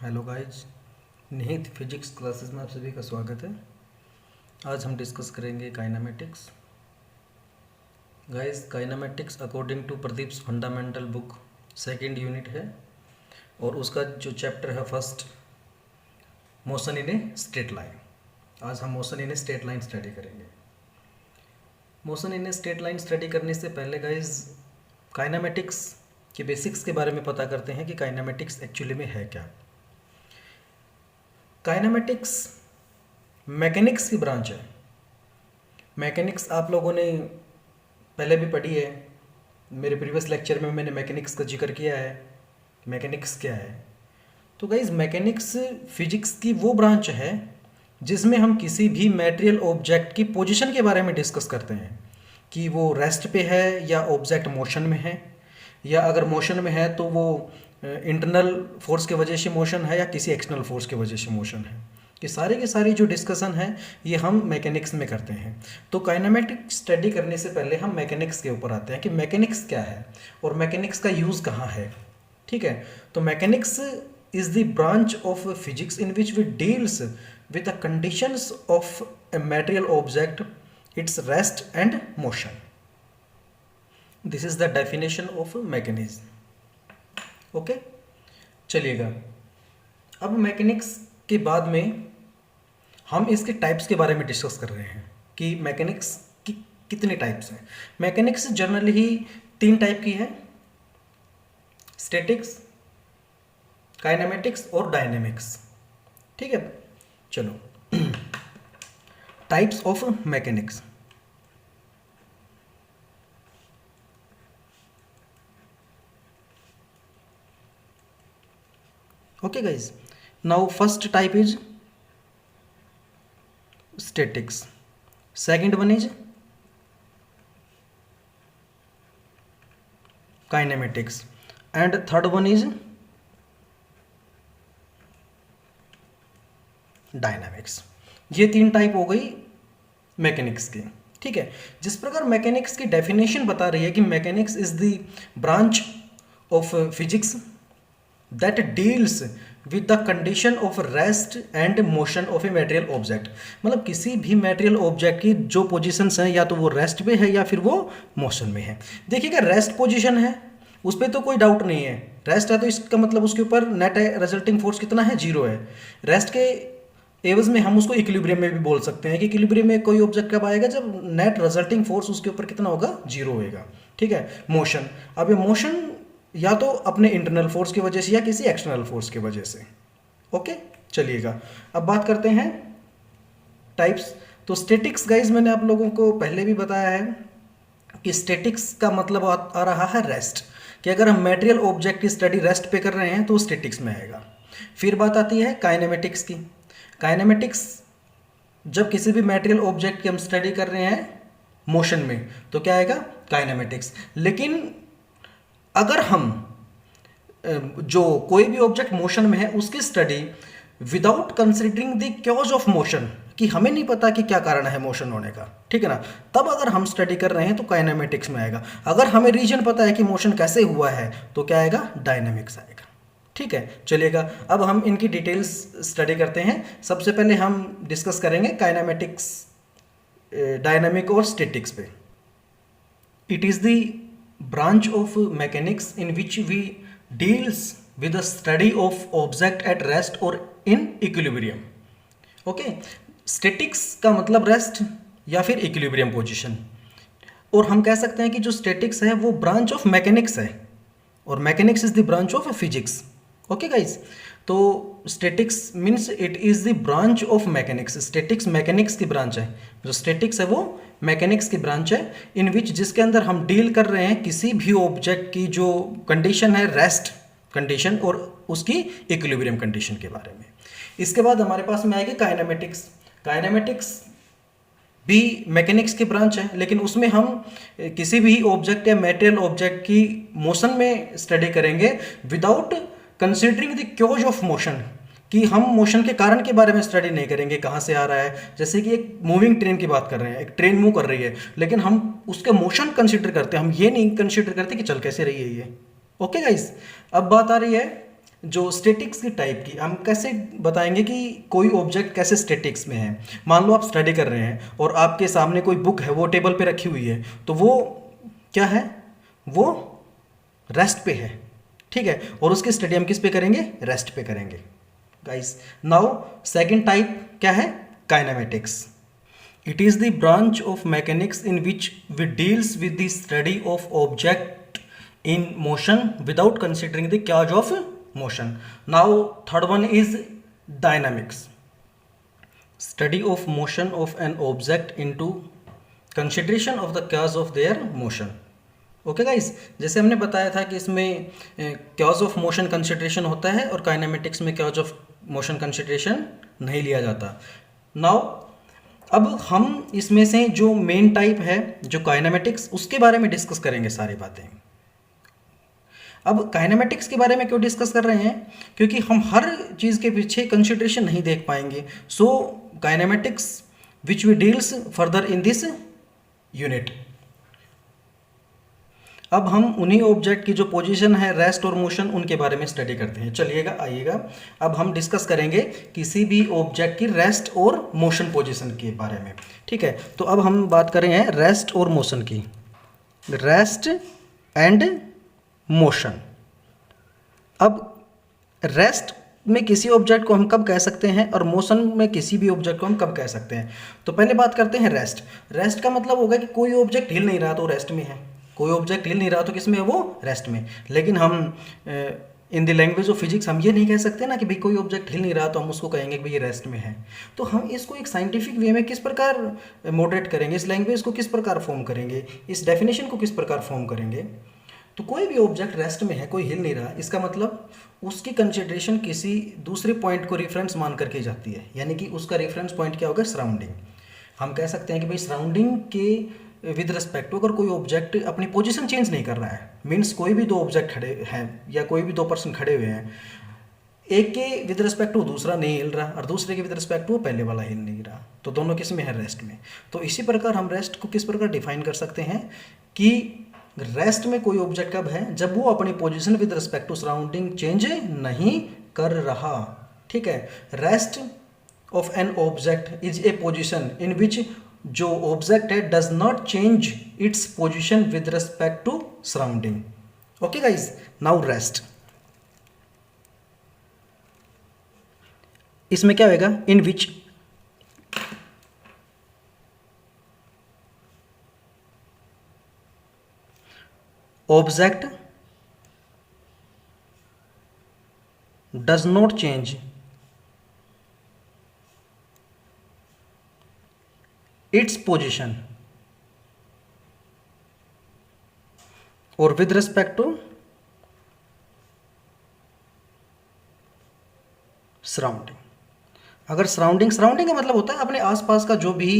Hello guys, निहित physics classes में आप सभी का स्वागत है। आज हम डिस्कस करेंगे kinematics. Guys, kinematics according to Pradeep's fundamental book second unit है और उसका जो चैप्टर है first, motion in a straight line. आज हम motion in a straight line study करेंगे। Motion in a straight line study करने से पहले गाइज काइनेमेटिक्स के बेसिक्स के बारे में पता करते हैं कि काइनेमेटिक्स एक्चुअली में है क्या। काइनेमेटिक्स मैकेनिक्स की ब्रांच है। मैकेनिक्स आप लोगों ने पहले भी पढ़ी है, मेरे प्रीवियस लेक्चर में मैंने मैकेनिक्स का जिक्र किया है। मैकेनिक्स क्या है? तो गाइज, मैकेनिक्स फिजिक्स की वो ब्रांच है जिसमें हम किसी भी मटेरियल ऑब्जेक्ट की पोजीशन के बारे में डिस्कस करते हैं कि वो रेस्ट पे है या ऑब्जेक्ट मोशन में है, या अगर मोशन में है तो वो इंटरनल फोर्स के वजह से मोशन है या किसी एक्सटर्नल फोर्स के वजह से मोशन है। कि सारी की सारी जो डिस्कशन है ये हम मैकेनिक्स में करते हैं। तो काइनेमेटिक्स स्टडी करने से पहले हम मैकेनिक्स के ऊपर आते हैं कि मैकेनिक्स क्या है और मैकेनिक्स का यूज़ कहाँ है। ठीक है, तो mechanics is the branch of physics in which we deals with the conditions of a material object, its rest and motion. This is the definition of mechanism. Okay, चलिएगा। अब मैकेनिक्स के बाद में हम इसके टाइप्स के बारे में डिस्कस कर रहे हैं कि मैकेनिक्स की कितने टाइप्स हैं। मैकेनिक्स जनरली ही 3 टाइप की है: स्टैटिक्स, काइनेमेटिक्स और डायनेमिक्स। ठीक है, चलो। Types of mechanics. Okay guys, now first type is statics, second one is kinematics and third one is dynamics। ये 3 टाइप हो गई मैकेनिक्स की। ठीक है, जिस प्रकार मैकेनिक्स की डेफिनेशन बता रही है कि mechanics is the branch of physics that deals with the condition of rest and motion of a material object। मतलब किसी भी material object की जो पोजीशंस हैं या तो वो रेस्ट पे है या फिर वो मोशन में है। देखिएगा, रेस्ट पोजीशन है उस पर तो कोई डाउट नहीं है। रेस्ट है तो इसका मतलब उसके ऊपर नेट रिजल्टिंग फोर्स कितना है? 0 है। रेस्ट के एवज में हम उसको इक्विलिब्रियम में भी बोल सकते हैं कि इक्विलिब्रियम में कोई ऑब्जेक्ट कब आएगा? जब नेट रिजल्टिंग फोर्स उसके ऊपर कितना होगा? 0 होएगा। ठीक है, मोशन। अब ये मोशन या तो अपने इंटरनल फोर्स की वजह से या किसी एक्सटर्नल फोर्स की वजह से। ओके, चलिएगा। अब बात करते हैं टाइप्स। तो स्टैटिक्स गाइज, मैंने आप लोगों को पहले भी बताया है कि स्टैटिक्स का मतलब आ रहा है रेस्ट, कि अगर हम मटेरियल ऑब्जेक्ट की स्टडी रेस्ट पे कर रहे हैं तो स्टैटिक्स में आएगा। फिर बात आती है काइनेमेटिक्स की। काइनेमेटिक्स जब किसी भी मटेरियल ऑब्जेक्ट की हम स्टडी कर रहे हैं मोशन में तो क्या आएगा? काइनेमेटिक्स। लेकिन अगर हम जो कोई भी ऑब्जेक्ट मोशन में है उसकी study without considering the cause of motion, कि हमें नहीं पता कि क्या कारण है मोशन होने का, ठीक है ना, तब अगर हम स्टडी कर रहे हैं तो काइनेमेटिक्स में आएगा। अगर हमें रीजन पता है कि मोशन कैसे हुआ है तो क्या आएगा? डायनेमिक्स आएगा। ठीक है, चलिएगा। अब हम इनकी डिटेल्स स्टडी करते हैं। सबसे पहले हम डिस्कस करेंगे काइनेमेटिक्स, डायनामिक और स्टैटिक्स पे। It is the branch of mechanics in which we deals with the study of object at rest or in equilibrium। okay, statics का मतलब रेस्ट या फिर इक्विलिब्रियम पोजीशन। और हम कह सकते हैं कि जो स्टैटिक्स है वो ब्रांच ऑफ मैकेनिक्स है और mechanics is the branch of physics. Okay guys, तो statics means it is the branch of mechanics. Statics mechanics की ब्रांच है। जो स्टैटिक्स है वो मैकेनिक्स की ब्रांच है, इन विच जिसके अंदर हम डील कर रहे हैं किसी भी ऑब्जेक्ट की जो कंडीशन है रेस्ट कंडीशन और उसकी इक्विलिब्रियम कंडीशन के बारे में। इसके बाद हमारे पास में आएगी काइनेमेटिक्स। काइनेमेटिक्स भी मैकेनिक्स की ब्रांच है, लेकिन उसमें हम किसी भी ऑब्जेक्ट या मटेरियल ऑब्जेक्ट की मोशन में स्टडी करेंगे without considering the cause of motion, कि हम मोशन के कारण के बारे में स्टडी नहीं करेंगे, कहाँ से आ रहा है। जैसे कि एक मूविंग ट्रेन की बात कर रहे हैं, एक ट्रेन मूव कर रही है, लेकिन हम उसके मोशन कंसिडर करते हैं, हम ये नहीं कंसिडर करते कि चल कैसे रही है ये। ओके गाइस, अब बात आ रही है जो स्टैटिक्स की टाइप की, हम कैसे बताएंगे कि कोई ऑब्जेक्ट कैसे स्टैटिक्स में है। मान लो आप स्टडी कर रहे हैं और आपके सामने कोई बुक है, वो टेबल पे रखी हुई है, तो वो क्या है, वो रेस्ट पे है, ठीक है। और उसकी स्टडी हम किस पे करेंगे, रेस्ट पे करेंगे गाइस। नाउ सेकंड टाइप क्या है, kinematics. It is the branch of mechanics in which we deals with the study of object in motion without considering the cause of motion. Now third one is dynamics, study of motion of an object into consideration of the cause of their motion. Okay guys, जैसे हमने बताया था कि इसमें cause of motion consideration होता है और kinematics में cause of motion consideration नहीं लिया जाता। नाउ अब हम इसमें से जो मेन टाइप है जो काइनेमेटिक्स, उसके बारे में डिस्कस करेंगे सारी बातें। अब काइनेमेटिक्स के बारे में क्यों डिस्कस कर रहे हैं, क्योंकि हम हर चीज़ के पीछे कंसिडरेशन नहीं देख पाएंगे। So kinematics which we deals further in this unit. अब हम उन्हीं ऑब्जेक्ट की जो पोजीशन है, रेस्ट और मोशन, उनके बारे में स्टडी करते हैं। चलिएगा, आइएगा, अब हम डिस्कस करेंगे किसी भी ऑब्जेक्ट की रेस्ट और मोशन पोजीशन के बारे में, ठीक है। तो अब हम बात कर रहे हैं रेस्ट और मोशन की, रेस्ट एंड मोशन। अब रेस्ट में किसी ऑब्जेक्ट को हम कब कह सकते हैं और मोशन में किसी भी ऑब्जेक्ट को हम कब कह सकते हैं। तो पहले बात करते हैं रेस्ट। रेस्ट का मतलब होगा कि कोई ऑब्जेक्ट हिल नहीं रहा तो रेस्ट में है, कोई ऑब्जेक्ट हिल नहीं रहा तो किस में है, वो रेस्ट में। लेकिन हम in the language of physics हम ये नहीं कह सकते ना कि भाई कोई ऑब्जेक्ट हिल नहीं रहा तो हम उसको कहेंगे कि भाई ये रेस्ट में है। तो हम इसको एक साइंटिफिक वे में किस प्रकार मॉडरेट करेंगे, इस लैंग्वेज को किस प्रकार फॉर्म करेंगे, इस डेफिनेशन को किस प्रकार फॉर्म करेंगे। तो कोई भी ऑब्जेक्ट रेस्ट में है, कोई हिल नहीं रहा, इसका मतलब उसकी कंसिडरेशन किसी दूसरे पॉइंट को रेफरेंस मान करके जाती है, यानी कि उसका रेफरेंस पॉइंट क्या होगा, सराउंडिंग। हम कह सकते हैं कि भाई सराउंडिंग के विद रिस्पेक्ट टू अगर कोई ऑब्जेक्ट अपनी पोजीशन चेंज नहीं कर रहा है, मीन्स कोई भी दो ऑब्जेक्ट खड़े हैं या कोई भी दो पर्सन खड़े हुए हैं, एक के विद रिस्पेक्ट टू दूसरा नहीं हिल रहा और दूसरे के विद रिस्पेक्ट टू पहले वाला हिल नहीं रहा, तो दोनों किस में है, रेस्ट में। तो इसी प्रकार हम रेस्ट को किस प्रकार डिफाइन कर सकते हैं कि रेस्ट में कोई ऑब्जेक्ट कब है, जब वो अपनी position with respect to surrounding change नहीं कर रहा, ठीक है। Rest of an object is a position in which जो ऑब्जेक्ट है does not change its position with respect to surrounding. Okay guys, now rest, इसमें क्या होगा, in which object does not change its position or with respect to surrounding। अगर surrounding का मतलब होता है अपने आसपास का जो भी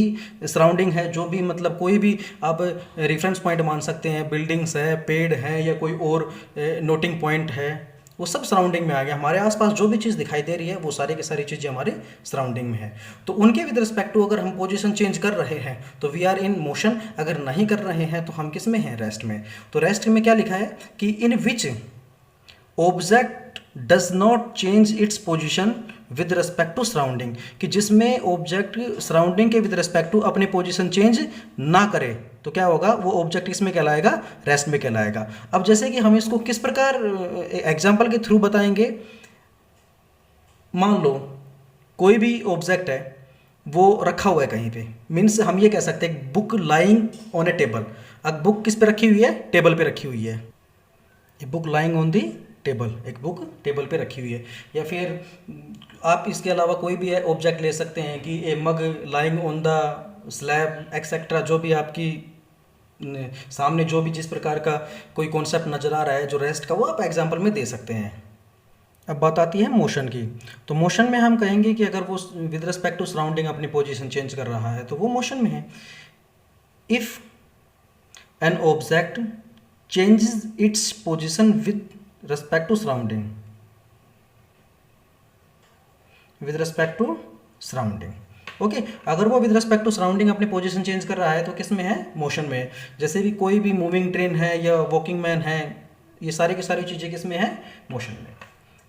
सराउंडिंग है, जो भी मतलब कोई भी आप रेफरेंस पॉइंट मान सकते हैं, बिल्डिंग्स है, पेड़ है या कोई और नोटिंग पॉइंट है, वो सब सराउंडिंग में आ गया। हमारे आसपास जो भी चीज़ दिखाई दे रही है वो सारी की सारी चीज़ें हमारे सराउंडिंग में है। तो उनके विद रिस्पेक्ट टू अगर हम पोजीशन चेंज कर रहे हैं तो वी आर इन मोशन, अगर नहीं कर रहे हैं तो हम किस में हैं, रेस्ट में। तो रेस्ट में क्या लिखा है कि in which object does not change its position with respect to surrounding, कि जिसमें ऑब्जेक्ट सराउंडिंग के विद रिस्पेक्ट टू अपनी पोजीशन चेंज ना करे तो क्या होगा, वो ऑब्जेक्ट इसमें कहलाएगा, रेस्ट में कहलाएगा। अब जैसे कि हम इसको किस प्रकार एग्जांपल के थ्रू बताएंगे। मान लो कोई भी ऑब्जेक्ट है वो रखा हुआ है कहीं पे, मीन्स हम ये कह सकते हैं book lying on A table. अब बुक किस पे रखी हुई है, टेबल पे रखी हुई है, a book lying on the table, एक बुक टेबल पे रखी हुई है। या फिर आप इसके अलावा कोई भी ऑब्जेक्ट ले सकते हैं कि a mug lying on the slab etcetera, जो भी आपकी सामने जो भी जिस प्रकार का कोई कॉन्सेप्ट नज़र आ रहा है जो रेस्ट का, वो आप एग्जांपल में दे सकते हैं। अब बात आती है मोशन की। तो मोशन में हम कहेंगे कि अगर वो विद रिस्पेक्ट टू सराउंडिंग अपनी पोजीशन चेंज कर रहा है तो वो मोशन में है। If an object changes its position with respect to surrounding, with respect to surrounding, okay. अगर वो विद रिस्पेक्ट टू सराउंडिंग अपनी पोजीशन चेंज कर रहा है तो किस में है, मोशन में है। जैसे भी कोई भी मूविंग ट्रेन है या वॉकिंग मैन है, ये सारी की सारी चीज़ें किस में है, मोशन में,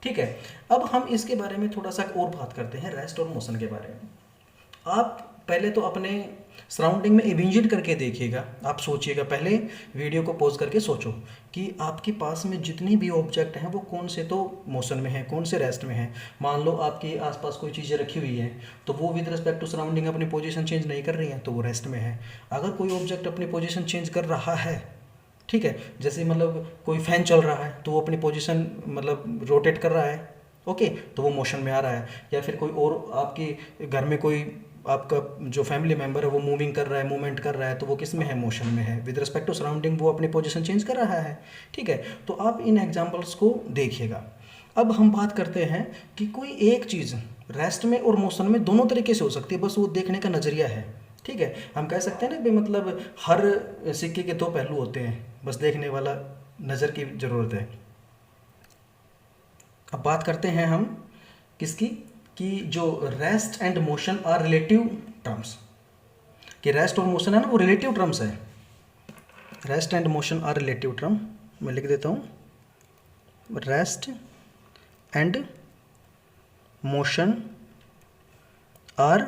ठीक है, अब हम इसके बारे में थोड़ा सा और बात करते हैं, रेस्ट और मोशन के बारे में। आप पहले तो अपने सराउंडिंग में इमेजिन करके देखिएगा, आप सोचिएगा, पहले वीडियो को पॉज करके सोचो कि आपके पास में जितनी भी ऑब्जेक्ट हैं वो कौन से तो मोशन में है, कौन से रेस्ट में है। मान लो आपके आसपास कोई चीज़ें रखी हुई हैं तो वो विद रिस्पेक्ट टू सराउंडिंग अपनी पोजीशन चेंज नहीं कर रही हैं तो वो रेस्ट में है। अगर कोई ऑब्जेक्ट अपनी पोजीशन चेंज कर रहा है, ठीक है, जैसे मतलब कोई फैन चल रहा है तो वो अपनी पोजीशन मतलब रोटेट कर रहा है, ओके, तो वो मोशन में आ रहा है। या फिर कोई और आपके घर में कोई आपका जो फैमिली मेम्बर है वो मूविंग कर रहा है, मूवमेंट कर रहा है, तो वो किस में है, मोशन में है। विद रिस्पेक्ट टू सराउंडिंग वो अपनी पोजीशन चेंज कर रहा है, ठीक है। तो आप इन एग्जांपल्स को देखिएगा। अब हम बात करते हैं कि कोई एक चीज़ रेस्ट में और मोशन में दोनों तरीके से हो सकती है, बस वो देखने का नज़रिया है, ठीक है। हम कह सकते हैं ना भाई, मतलब हर सिक्के के दो पहलू होते हैं, बस देखने वाला नज़र की ज़रूरत है। अब बात करते हैं हम किसकी, कि जो rest and motion are relative terms, कि रेस्ट और मोशन है ना वो रिलेटिव टर्म्स है। Rest and motion are relative term, मैं लिख देता हूँ, rest and motion are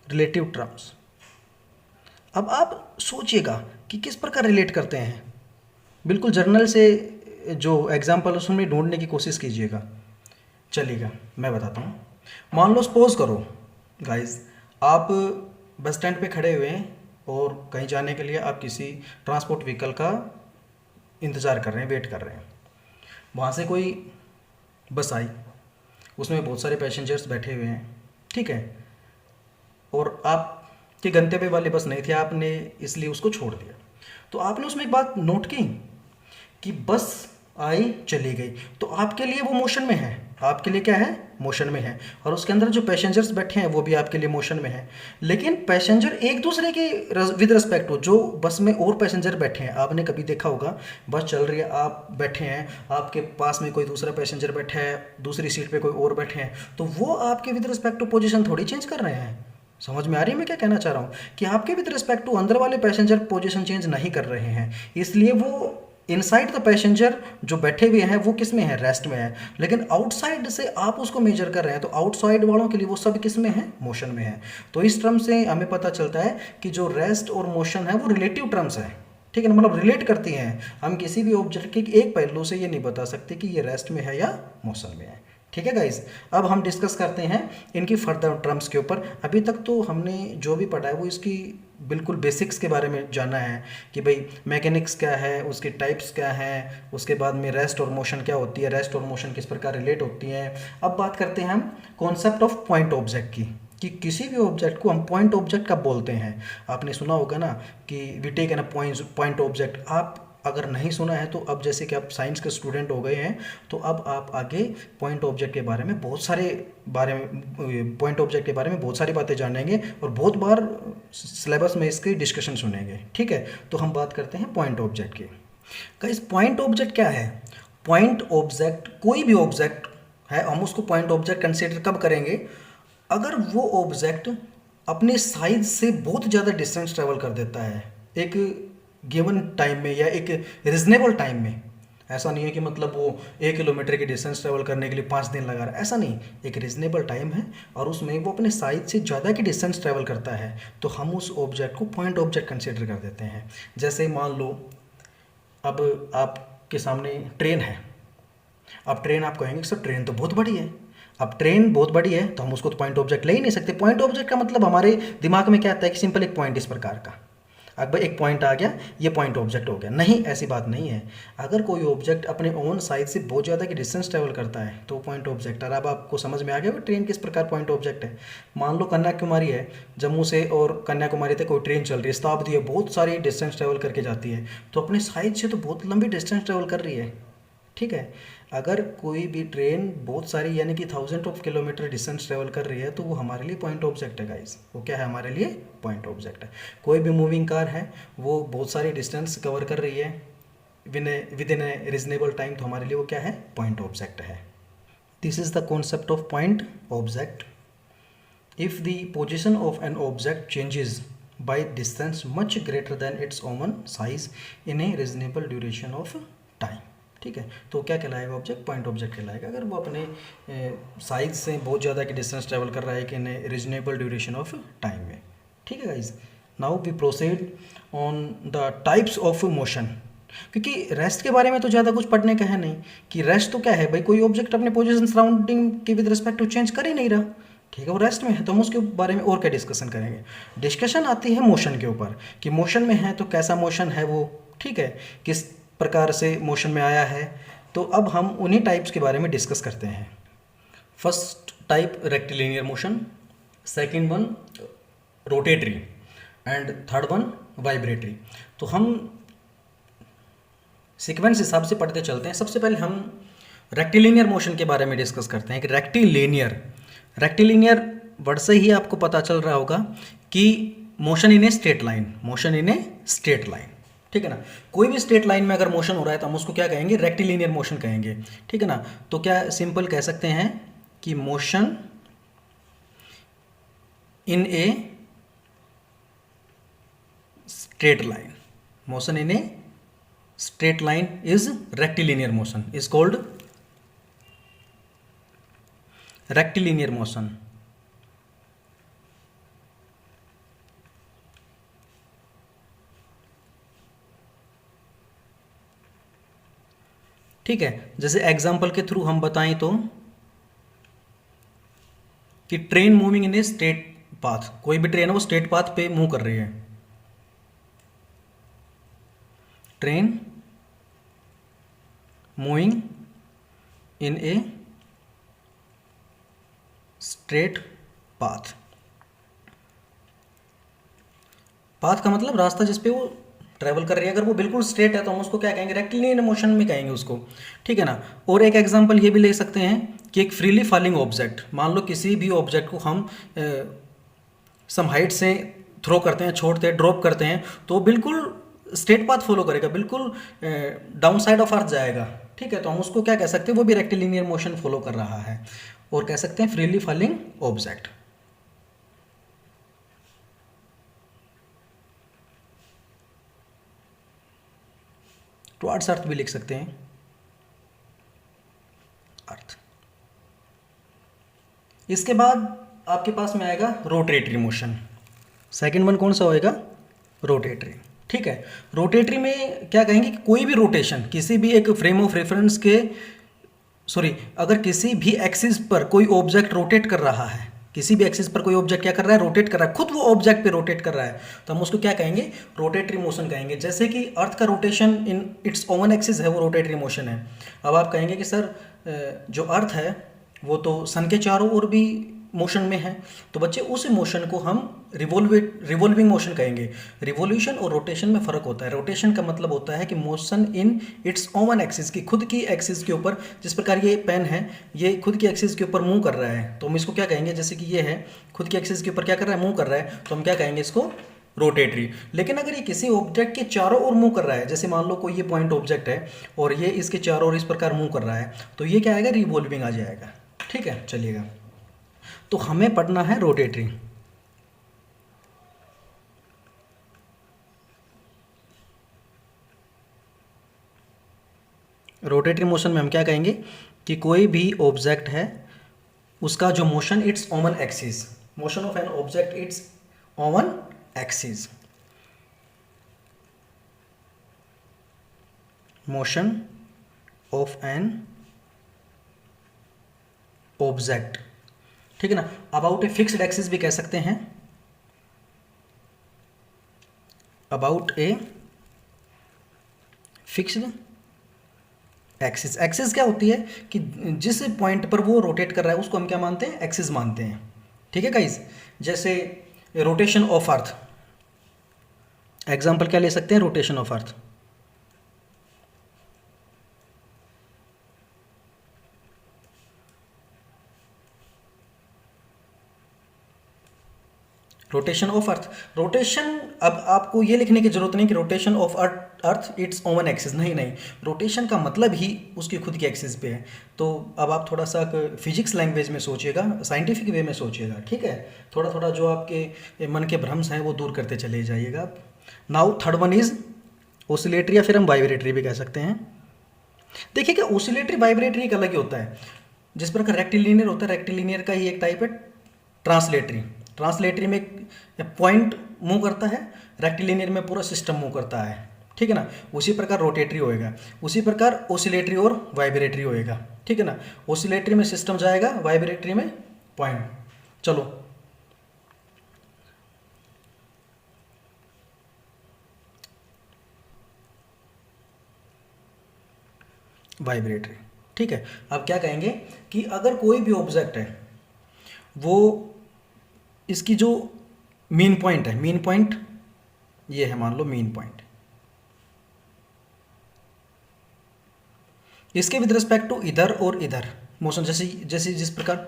relative terms. अब आप सोचिएगा कि किस प्रकार रिलेट करते हैं, बिल्कुल जर्नल से जो एग्जाम्पल है उसमें ढूंढने की कोशिश कीजिएगा। चलिएगा मैं बताता हूँ। मान लो सपोज करो गाइस, आप बस स्टैंड पे खड़े हुए हैं और कहीं जाने के लिए आप किसी ट्रांसपोर्ट व्हीकल का इंतज़ार कर रहे हैं, वेट कर रहे हैं। वहाँ से कोई बस आई, उसमें बहुत सारे पैसेंजर्स बैठे हुए हैं, ठीक है, और आपके गंतव्य वाली बस नहीं थी, आपने इसलिए उसको छोड़ दिया। तो आपने उसमें एक बात नोट की कि बस आई चली गई, तो आपके लिए वो मोशन में है, आपके लिए क्या है, मोशन में है, और उसके अंदर जो पैसेंजर्स बैठे हैं वो भी आपके लिए मोशन में है। लेकिन पैसेंजर एक दूसरे के विद रिस्पेक्ट टू जो बस में और पैसेंजर बैठे हैं, आपने कभी देखा होगा बस चल रही है, आप बैठे हैं, आपके पास में कोई दूसरा पैसेंजर बैठा है, दूसरी सीट पे कोई और बैठे हैं, तो वो आपके विद रिस्पेक्ट टू पोजीशन थोड़ी चेंज कर रहे हैं। समझ में आ रही है मैं क्या कहना चाह रहा हूँ, कि आपके विद रिस्पेक्ट टू अंदर वाले पैसेंजर पोजीशन चेंज नहीं कर रहे हैं, इसलिए वो इनसाइड द पैसेंजर जो बैठे हुए हैं वो किस में है, रेस्ट में है। लेकिन आउटसाइड से आप उसको मेजर कर रहे हैं तो आउटसाइड वालों के लिए वो सब किस में है, मोशन में है। तो इस टर्म से हमें पता चलता है कि जो रेस्ट और मोशन है वो रिलेटिव टर्म्स है, ठीक है ना, मतलब रिलेट करती हैं। हम किसी भी ऑब्जेक्ट के एक पहलू से ये नहीं बता सकते कि ये रेस्ट में है या मोशन में है, ठीक है गाइज। अब हम डिस्कस करते हैं इनकी फर्दर टर्म्स के ऊपर। अभी तक तो हमने जो भी पढ़ा है वो इसकी बिल्कुल बेसिक्स के बारे में जाना है कि भाई मैकेनिक्स क्या है, उसके टाइप्स क्या हैं, उसके बाद में रेस्ट और मोशन क्या होती है, रेस्ट और मोशन किस प्रकार रिलेट होती हैं। अब बात करते हैं हम कॉन्सेप्ट ऑफ पॉइंट ऑब्जेक्ट की, कि किसी भी ऑब्जेक्ट को हम पॉइंट ऑब्जेक्ट कब बोलते हैं। आपने सुना होगा ना कि we take an point object. आप अगर नहीं सुना है तो अब जैसे कि आप साइंस के स्टूडेंट हो गए हैं तो अब आप आगे पॉइंट ऑब्जेक्ट के बारे में बहुत सारी बातें जानेंगे और बहुत बार सिलेबस में इसके डिस्कशन सुनेंगे, ठीक है। तो हम बात करते हैं पॉइंट ऑब्जेक्ट की। गाइस पॉइंट ऑब्जेक्ट क्या है, पॉइंट ऑब्जेक्ट कोई भी ऑब्जेक्ट है, हम उसको पॉइंट ऑब्जेक्ट कंसिडर कब करेंगे, अगर वो ऑब्जेक्ट अपने साइज से बहुत ज़्यादा डिस्टेंस ट्रेवल कर देता है एक गिवन टाइम में या एक रिजनेबल टाइम में। ऐसा नहीं है कि मतलब वो 1 किलोमीटर की डिस्टेंस ट्रेवल करने के लिए 5 दिन लगा रहा है, ऐसा नहीं, एक रिजनेबल टाइम है और उसमें वो अपने साइज से ज़्यादा की डिस्टेंस ट्रेवल करता है, तो हम उस ऑब्जेक्ट को पॉइंट ऑब्जेक्ट कंसिडर कर देते हैं। जैसे मान लो अब आपके सामने ट्रेन है, अब ट्रेन आप कहेंगे सर ट्रेन तो बहुत बड़ी है, अब ट्रेन बहुत बड़ी है तो हम उसको तो पॉइंट ऑब्जेक्ट ले ही नहीं सकते। पॉइंट ऑब्जेक्ट का मतलब हमारे दिमाग में क्या आता है कि सिंपल एक पॉइंट इस प्रकार का, अब एक पॉइंट आ गया ये पॉइंट ऑब्जेक्ट हो गया, नहीं ऐसी बात नहीं है। अगर कोई ऑब्जेक्ट अपने ओन साइज से बहुत ज़्यादा की डिस्टेंस ट्रेवल करता है तो पॉइंट ऑब्जेक्ट है। अब आपको समझ में आ गया वो ट्रेन किस प्रकार पॉइंट ऑब्जेक्ट है। मान लो कन्याकुमारी है, जम्मू से और कन्याकुमारी तक कोई ट्रेन चल रही है, शताब्दी है, बहुत सारी डिस्टेंस ट्रेवल करके जाती है, तो अपने साइज से तो बहुत लंबी डिस्टेंस ट्रेवल कर रही है, ठीक है। अगर कोई भी ट्रेन बहुत सारी यानी कि 1000 ऑफ किलोमीटर डिस्टेंस ट्रेवल कर रही है तो वो हमारे लिए पॉइंट ऑब्जेक्ट है गाइस, वो क्या है हमारे लिए पॉइंट ऑब्जेक्ट है। कोई भी मूविंग कार है वो बहुत सारी डिस्टेंस कवर कर रही है with in A reasonable time, तो हमारे लिए वो क्या है, पॉइंट ऑब्जेक्ट है। This is the concept of point object. If the position of an object changes by distance much greater than its own size in a reasonable duration of time, ठीक है, तो क्या कहलाएगा ऑब्जेक्ट, पॉइंट ऑब्जेक्ट कहलाएगा अगर वो अपने size से बहुत ज़्यादा की डिस्टेंस ट्रेवल कर रहा है कि इन रीजनेबल ड्यूरेशन ऑफ टाइम में। ठीक है guys, now we proceed on the types of motion. क्योंकि रेस्ट के बारे में तो ज़्यादा कुछ पढ़ने का है नहीं कि रेस्ट तो क्या है भाई, कोई ऑब्जेक्ट अपने पोजीशन सराउंडिंग के विद रिस्पेक्ट टू चेंज कर ही नहीं रहा, ठीक है, वो रेस्ट में है, तो हम उसके बारे में और क्या डिस्कशन करेंगे। डिस्कशन आती है मोशन के ऊपर कि मोशन में है तो कैसा मोशन है वो, ठीक है, किस प्रकार से मोशन में आया है। तो अब हम उन्हीं टाइप्स के बारे में डिस्कस करते हैं। First type rectilinear motion, second one rotatory and third one vibratory. तो हम सीक्वेंस हिसाब से पढ़ते चलते हैं। सबसे पहले हम रेक्टिलिनियर मोशन के बारे में डिस्कस करते हैं कि रेक्टिलिनियर वर्ड से ही आपको पता चल रहा होगा कि motion in a straight line, motion in a straight line, ठीक है ना। कोई भी स्ट्रेट लाइन में अगर मोशन हो रहा है तो हम उसको क्या कहेंगे, रेक्टिलिनियर मोशन कहेंगे, ठीक है ना। तो क्या सिंपल कह सकते हैं कि motion in a straight line, motion in A straight line is rectilinear motion, is called rectilinear motion। ठीक है, जैसे एग्जांपल के थ्रू हम बताएं तो कि train moving in a straight path, कोई भी ट्रेन है वो स्ट्रेट पाथ पे मूव कर रही है, train moving in a straight path. Path का मतलब रास्ता जिस पे वो ट्रेवल कर रही है, अगर वो बिल्कुल स्ट्रेट है तो हम उसको क्या कहेंगे, रेक्टिलिनियर मोशन में कहेंगे उसको, ठीक है ना। और एक एग्जांपल ये भी ले सकते हैं कि एक फ्रीली फॉलिंग ऑब्जेक्ट, मान लो किसी भी ऑब्जेक्ट को हम सम हाइट से थ्रो करते हैं, छोड़ते हैं, ड्रॉप करते हैं, तो बिल्कुल स्ट्रेट पाथ फॉलो करेगा, बिल्कुल डाउन साइड ऑफ अर्थ जाएगा, ठीक है। तो हम उसको क्या कह सकते हैं, वो भी रेक्टिलिनियर मोशन फॉलो कर रहा है, और कह सकते हैं फ्रीली फॉलिंग ऑब्जेक्ट। टुवर्ड्स अर्थ भी लिख सकते हैं, अर्थ। इसके बाद आपके पास में आएगा रोटेटरी मोशन। सेकंड वन कौन सा होएगा, रोटेटरी, ठीक है। रोटेटरी में क्या कहेंगे कि कोई भी रोटेशन किसी भी एक फ्रेम ऑफ रेफरेंस के अगर किसी भी एक्सिस पर कोई ऑब्जेक्ट रोटेट कर रहा है, किसी भी एक्सिस पर कोई ऑब्जेक्ट क्या कर रहा है, रोटेट कर रहा है, खुद वो ऑब्जेक्ट पे रोटेट कर रहा है, तो हम उसको क्या कहेंगे, रोटेटरी मोशन कहेंगे। जैसे कि अर्थ का rotation in its own axis है, वो रोटेटरी मोशन है। अब आप कहेंगे कि सर जो अर्थ है वो तो सन के चारों ओर भी मोशन में है, तो बच्चे उस मोशन को हम रिवॉल्विंग मोशन कहेंगे। रिवॉल्यूशन और रोटेशन में फ़र्क होता है। रोटेशन का मतलब होता है कि motion in its oven axis, की खुद की एक्सिस के ऊपर, जिस प्रकार ये पेन है ये खुद की एक्सिस के ऊपर मूव कर रहा है, तो हम इसको क्या कहेंगे, जैसे कि ये है खुद की एक्सिस के ऊपर क्या कर रहा है, मूव कर रहा है, तो हम क्या कहेंगे इसको, रोटेटरी। लेकिन अगर ये किसी ऑब्जेक्ट के चारों ओर मूव कर रहा है, जैसे मान लो कोई ये पॉइंट ऑब्जेक्ट है और ये इसके चारों ओर इस प्रकार मूव कर रहा है, तो ये क्या आएगा, रिवॉल्विंग आ जाएगा, ठीक है। चलिएगा, तो हमें पढ़ना है रोटेटरी। रोटेटरी मोशन में हम क्या कहेंगे कि कोई भी ऑब्जेक्ट है उसका जो motion it's oven axis, motion of an object it's oven axis, motion of an object, ठीक है ना। अबाउट ए फिक्स्ड एक्सिस भी कह सकते हैं, about a fixed axis. Axis क्या होती है कि जिस पॉइंट पर वो रोटेट कर रहा है उसको हम क्या मानते हैं, एक्सिस मानते हैं, ठीक है गाइस। जैसे रोटेशन ऑफ अर्थ, एग्जांपल क्या ले सकते हैं, rotation of earth. Rotation of earth, rotation, अब आपको ये लिखने की जरूरत नहीं कि rotation of earth it's oven axis, नहीं, रोटेशन का मतलब ही उसकी खुद की एक्सिस पे है। तो अब आप थोड़ा सा फिजिक्स लैंग्वेज में सोचिएगा, साइंटिफिक वे में सोचिएगा, ठीक है। थोड़ा थोड़ा जो आपके मन के भ्रम्स हैं वो दूर करते चले जाइएगा। Now third one is oscillatory, या फिर हम वाइब्रेटरी भी कह सकते हैं, देखिए कि ऑसिलेटरी वाइब्रेटरी एक अलग ही होता है। जिस प्रकार रेक्टिलिनियर होता है, रेक्टिलिनियर का ही एक टाइप है ट्रांसलेटरी। ट्रांसलेटरी में पॉइंट मूव करता है, रेक्टिलिनियर में पूरा सिस्टम मूव करता है, ठीक है ना। उसी प्रकार रोटेटरी होएगा, उसी प्रकार ऑसिलेटरी और वाइब्रेटरी होएगा, ठीक है ना। ऑसिलेटरी में सिस्टम जाएगा, वाइब्रेटरी में पॉइंट। चलो वाइब्रेटरी, ठीक है। अब क्या कहेंगे कि अगर कोई भी ऑब्जेक्ट है वो, इसकी जो मीन पॉइंट है, मीन पॉइंट ये है, मान लो मीन पॉइंट, इसके विद रिस्पेक्ट टू इधर और इधर मोशन, जैसे जैसे जिस प्रकार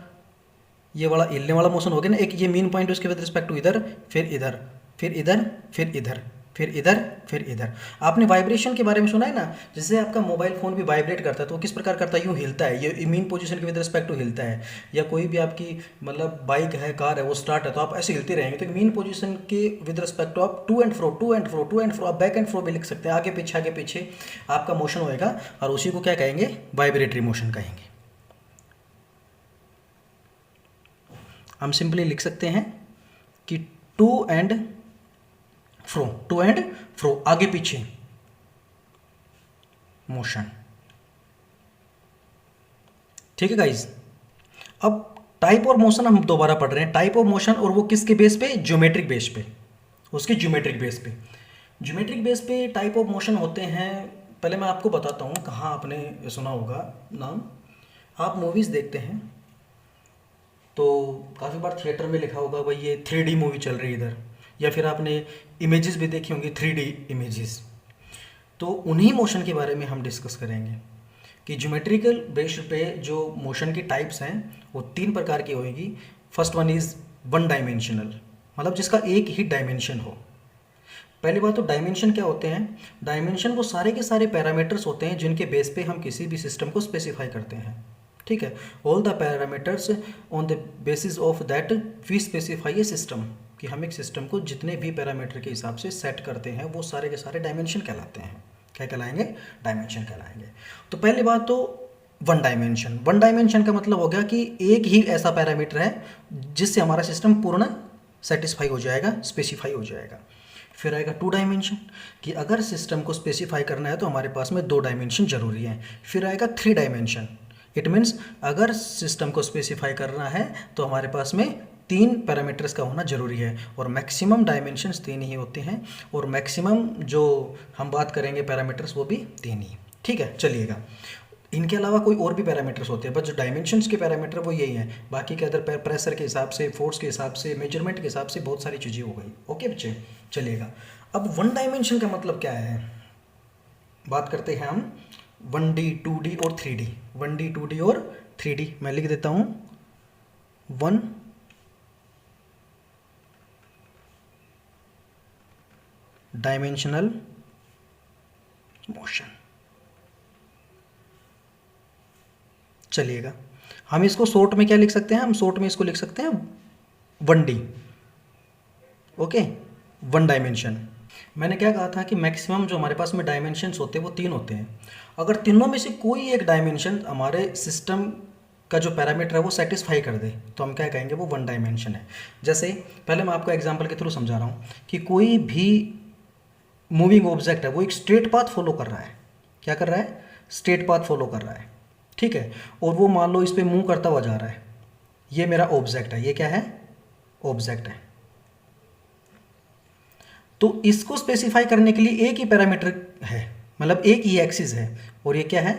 ये वाला हिलने वाला मोशन हो गया ना, एक ये मीन पॉइंट उसके विद रिस्पेक्ट टू इधर, फिर इधर, फिर इधर, फिर इधर, फिर इधर, फिर इधर। आपने वाइब्रेशन के बारे में सुना है ना, जैसे आपका मोबाइल फोन भी वाइब्रेट करता है तो वो किस प्रकार करता है, यूँ हिलता है, ये मीन पोजीशन के विद रिस्पेक्ट टू हिलता है। या कोई भी आपकी मतलब बाइक है, कार है, वो स्टार्ट है तो आप ऐसे हिलते रहेंगे, तो मीन पोजीशन के विद रिस्पेक्ट टू आप to and fro, to and fro, to and fro, आप बैक एंड फ्रो भी लिख सकते हैं, आगे पीछे आपका मोशन होएगा, और उसी को क्या कहेंगे, वाइब्रेटरी मोशन कहेंगे। हम सिंपली लिख सकते हैं कि to and fro, to and fro, आगे पीछे मोशन, ठीक है गाइज। अब टाइप और मोशन हम दोबारा पढ़ रहे हैं, टाइप ऑफ मोशन, और वो किसके बेस पे, ज्योमेट्रिक बेस पे, उसके ज्योमेट्रिक बेस पे। ज्योमेट्रिक बेस पे टाइप ऑफ मोशन होते हैं। पहले मैं आपको बताता हूँ, कहाँ आपने सुना होगा नाम। आप मूवीज़ देखते हैं तो काफ़ी बार थिएटर में लिखा होगा भाई ये 3D मूवी चल रही है इधर, या फिर आपने इमेजेस भी देखी होंगी 3D इमेजेस। तो उन्हीं मोशन के बारे में हम डिस्कस करेंगे कि ज्योमेट्रिकल बेस पे जो मोशन की टाइप्स हैं वो 3 प्रकार की होगी। First one is one dimensional, मतलब जिसका एक ही डायमेंशन हो। पहली बात तो डायमेंशन क्या होते हैं, डायमेंशन वो सारे के सारे पैरामीटर्स होते हैं जिनके बेस पे हम किसी भी सिस्टम को स्पेसिफाई करते हैं, ठीक है। All the parameters on the basis of that we specify a system, कि हम एक सिस्टम को जितने भी पैरामीटर के हिसाब से सेट करते हैं वो सारे के सारे डायमेंशन कहलाते हैं। क्या कहलाएंगे, डायमेंशन कहलाएंगे। तो पहली बात तो वन डायमेंशन। वन डायमेंशन का मतलब हो गया कि एक ही ऐसा पैरामीटर है जिससे हमारा सिस्टम पूर्ण सेटिस्फाई हो जाएगा, स्पेसिफाई हो जाएगा। फिर आएगा टू डायमेंशन, कि अगर सिस्टम को स्पेसिफाई करना है तो हमारे पास में 2 डायमेंशन जरूरी हैं। फिर आएगा 3 डायमेंशन, इट मीन्स अगर सिस्टम को स्पेसिफाई करना है तो हमारे पास में 3 पैरामीटर्स का होना जरूरी है, और मैक्सिमम डायमेंशंस 3 ही होते हैं, और मैक्सिमम जो हम बात करेंगे पैरामीटर्स वो भी 3 ही, ठीक है। चलिएगा, इनके अलावा कोई और भी पैरामीटर्स होते हैं, बस जो डायमेंशंस के पैरामीटर वो यही हैं। बाकी के अदर प्रेशर के हिसाब से, फोर्स के हिसाब से, मेजरमेंट के हिसाब से बहुत सारी चीज़ें हो गई। ओके बच्चे, चलिएगा। अब वन डायमेंशन का मतलब क्या है, बात करते हैं हम 1D 2D और 3D। 1D 2D और 3D मैं लिख देता हूँ। वन डायमेंशनल मोशन, चलिएगा। हम इसको शॉर्ट में क्या लिख सकते हैं, हम शॉर्ट में इसको लिख सकते हैं 1D, ओके, वन डायमेंशन। मैंने क्या कहा था कि मैक्सिमम जो हमारे पास में डायमेंशंस होते हैं वो 3 होते हैं। अगर तीनों में से कोई एक डायमेंशन हमारे सिस्टम का जो पैरामीटर है वो सेटिस्फाई कर दे तो हम क्या कहेंगे, वो वन डायमेंशन है। जैसे पहले मैं आपको एग्जांपल के थ्रू समझा रहा हूँ कि कोई भी मूविंग ऑब्जेक्ट है वो एक स्ट्रेट पाथ फॉलो कर रहा है। क्या कर रहा है, स्ट्रेट पाथ फॉलो कर रहा है, ठीक है। और वो मान लो इस पर मूव करता हुआ जा रहा है, ये मेरा ऑब्जेक्ट है, ये क्या है, ऑब्जेक्ट है। तो इसको स्पेसिफाई करने के लिए एक ही पैरामीटर है, मतलब एक ही एक्सिस है, और ये क्या है,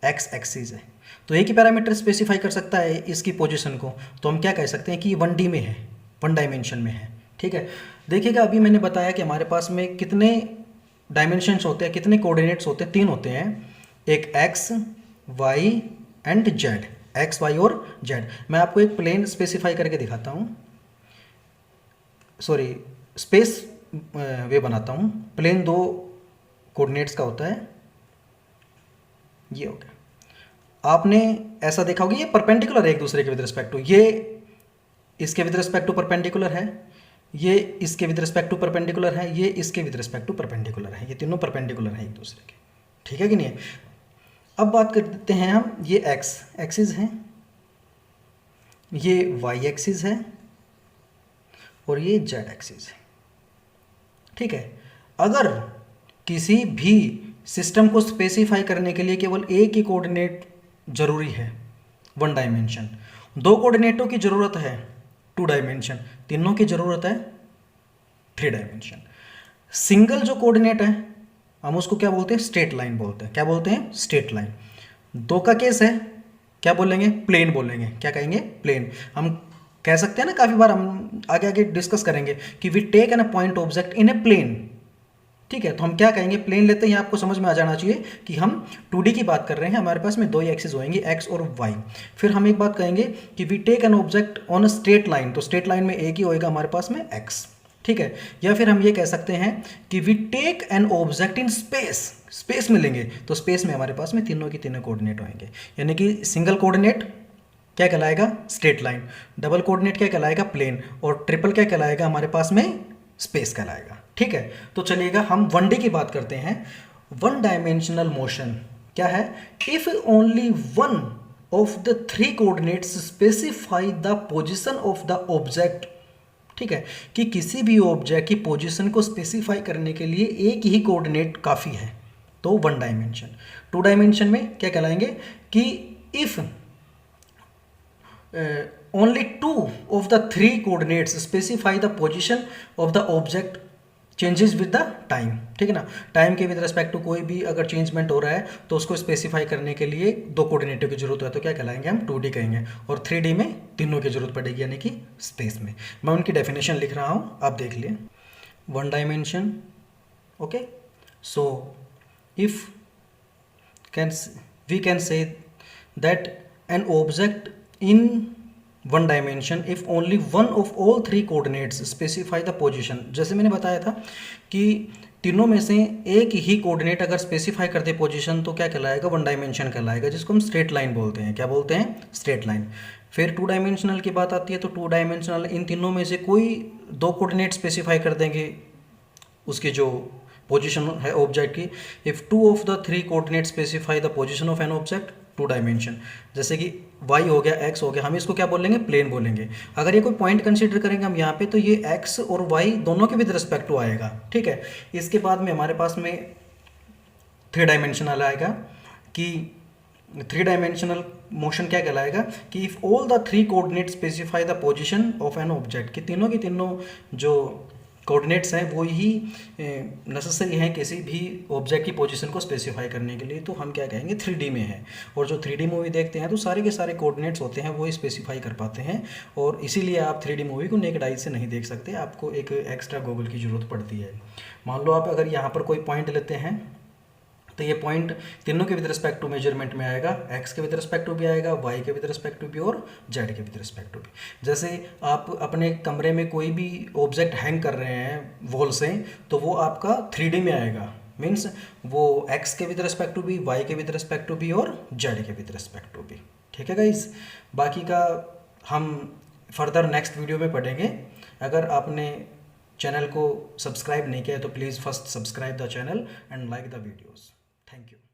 एक्स एक्सिस है। तो एक ही पैरामीटर स्पेसिफाई कर सकता है इसकी पोजीशन को, तो हम क्या कह सकते हैं कि 1D में है, वन डायमेंशन में है, ठीक है। देखिएगा, अभी मैंने बताया कि हमारे पास में कितने डायमेंशंस होते हैं, कितने कोऑर्डिनेट्स होते हैं, 3 होते हैं, एक x, y and z, x, y और जेड। मैं आपको एक प्लेन स्पेसिफाई करके दिखाता हूँ, सॉरी स्पेस वे बनाता हूँ। प्लेन 2 कोऑर्डिनेट्स का होता है, ये हो गया। आपने ऐसा देखा होगा, ये परपेंडिकुलर है एक दूसरे के विद रिस्पेक्ट टू, ये इसके विद रिस्पेक्ट टू परपेंडिकुलर है, ये इसके विद रिस्पेक्ट टू परपेंडिकुलर है, ये इसके विद रिस्पेक्ट टू परपेंडिकुलर है, ये तीनों परपेंडिकुलर हैं एक दूसरे के, ठीक है कि नहीं है। अब बात कर देते हैं हम, ये एक्स एक्सिस है, ये वाई एक्सिस है और ये जेड एक्सिस है। ठीक है, अगर किसी भी सिस्टम को स्पेसिफाई करने के लिए केवल एक ही कोऑर्डिनेट जरूरी है, वन डायमेंशन, दो कोऑर्डिनेटों की जरूरत है, टू डायमेंशन, तीनों की जरूरत है, थ्री डायमेंशन। सिंगल जो कोऑर्डिनेट है हम उसको क्या बोलते हैं, स्ट्रेट लाइन बोलते हैं। क्या बोलते हैं, स्ट्रेट लाइन। दो का केस है, क्या बोलेंगे, प्लेन बोलेंगे। क्या कहेंगे, प्लेन। हम कह सकते हैं ना, काफी बार हम आगे आगे डिस्कस करेंगे कि we take an a point object in a plane. ठीक है, तो हम क्या कहेंगे, प्लेन लेते हैं। आपको समझ में आ जाना चाहिए कि हम 2D की बात कर रहे हैं, हमारे पास में दो ही एक्सिस होंगी, एक्स और वाई। फिर हम एक बात कहेंगे कि we take an object on a straight line, तो स्ट्रेट लाइन में एक ही होएगा हमारे पास में एक्स। ठीक है, या फिर हम ये कह सकते हैं कि we take an object in space, space में लेंगे तो स्पेस में हमारे पास में तीनों की तीनों कोऑर्डिनेट होंगे। यानी कि सिंगल कोऑर्डिनेट क्या कहलाएगा, स्ट्रेट लाइन, डबल कोऑर्डिनेट क्या कहलाएगा, प्लेन, और ट्रिपल क्या कहलाएगा हमारे पास में, स्पेस कहलाएगा। ठीक है, तो चलिएगा हम 1D की बात करते हैं। वन डायमेंशनल मोशन क्या है, if only one of the three coordinates specify the position of the object. ठीक है, कि किसी भी ऑब्जेक्ट की पोजीशन को स्पेसिफाई करने के लिए एक ही कोऑर्डिनेट काफ़ी है, तो वन डायमेंशन। टू डायमेंशन में क्या कहलाएंगे कि if only two of the three coordinates specify the position of the object changes with the time। ठीक है ना, टाइम के विद रिस्पेक्ट टू कोई भी अगर चेंजमेंट हो रहा है तो उसको स्पेसिफाई करने के लिए दो कोऑर्डिनेटों की जरूरत है, तो क्या कहलाएंगे हम, 2D कहेंगे। और 3D में तीनों की जरूरत पड़ेगी, यानी कि स्पेस में। मैं उनकी डेफिनेशन लिख रहा हूँ, आप देख लिए। One dimension, okay, so if we can say that an object in one dimension if only one of all three coordinates specify the position। जैसे मैंने बताया था कि तीनों में से एक ही कोऑर्डिनेट अगर स्पेसिफाई कर दे पोजीशन तो क्या कहलाएगा, वन डायमेंशन कहलाएगा, जिसको हम स्ट्रेट लाइन बोलते हैं। क्या बोलते हैं, स्ट्रेट लाइन। फिर टू डायमेंशनल की बात आती है, तो टू डायमेंशनल इन तीनों में से कोई दो कोऑर्डिनेट स्पेसिफाई कर देंगे उसकी जो पोजीशन है ऑब्जेक्ट की। If two of the three coordinate specify the position of an object, two dimension. जैसे कि y हो गया, x हो गया, हम इसको क्या बोलेंगे, प्लेन बोलेंगे। अगर ये कोई पॉइंट कंसीडर करेंगे हम यहाँ पे, तो ये x और y दोनों के विद रिस्पेक्ट टू आएगा। ठीक है, इसके बाद में हमारे पास में थ्री डायमेंशनल आएगा कि थ्री डायमेंशनल मोशन क्या कहलाएगा कि if all the three coordinate specify the position of an object, कि तीनों की तीनों जो कोऑर्डिनेट्स हैं वो ही नेसेसरी हैं किसी भी ऑब्जेक्ट की पोजीशन को स्पेसिफाई करने के लिए, तो हम क्या कहेंगे, 3D में है। और जो 3D मूवी देखते हैं तो सारे के सारे कोऑर्डिनेट्स होते हैं वो ही स्पेसिफाई कर पाते हैं, और इसीलिए आप 3D मूवी को नेकेड आई से नहीं देख सकते, आपको एक एक्स्ट्रा गूगल की ज़रूरत पड़ती है। मान लो आप अगर यहाँ पर कोई पॉइंट लेते हैं तो ये पॉइंट तीनों के विद रिस्पेक्ट टू मेजरमेंट में आएगा, एक्स के विद रिस्पेक्ट टू भी आएगा, वाई के विद रिस्पेक्ट टू भी, और जेड के विद रिस्पेक्ट टू भी। जैसे आप अपने कमरे में कोई भी ऑब्जेक्ट हैंग कर रहे हैं वॉल से, तो वो आपका 3D में आएगा, मीन्स वो एक्स के विद रिस्पेक्ट टू भी, वाई के विद रिस्पेक्ट टू भी, और जेड के विद रिस्पेक्ट टू भी। ठीक है गाइस, बाकी का हम फर्दर नेक्स्ट वीडियो में पढ़ेंगे। अगर आपने चैनल को सब्सक्राइब नहीं किया है तो please first subscribe the channel and like the videos. Thank you.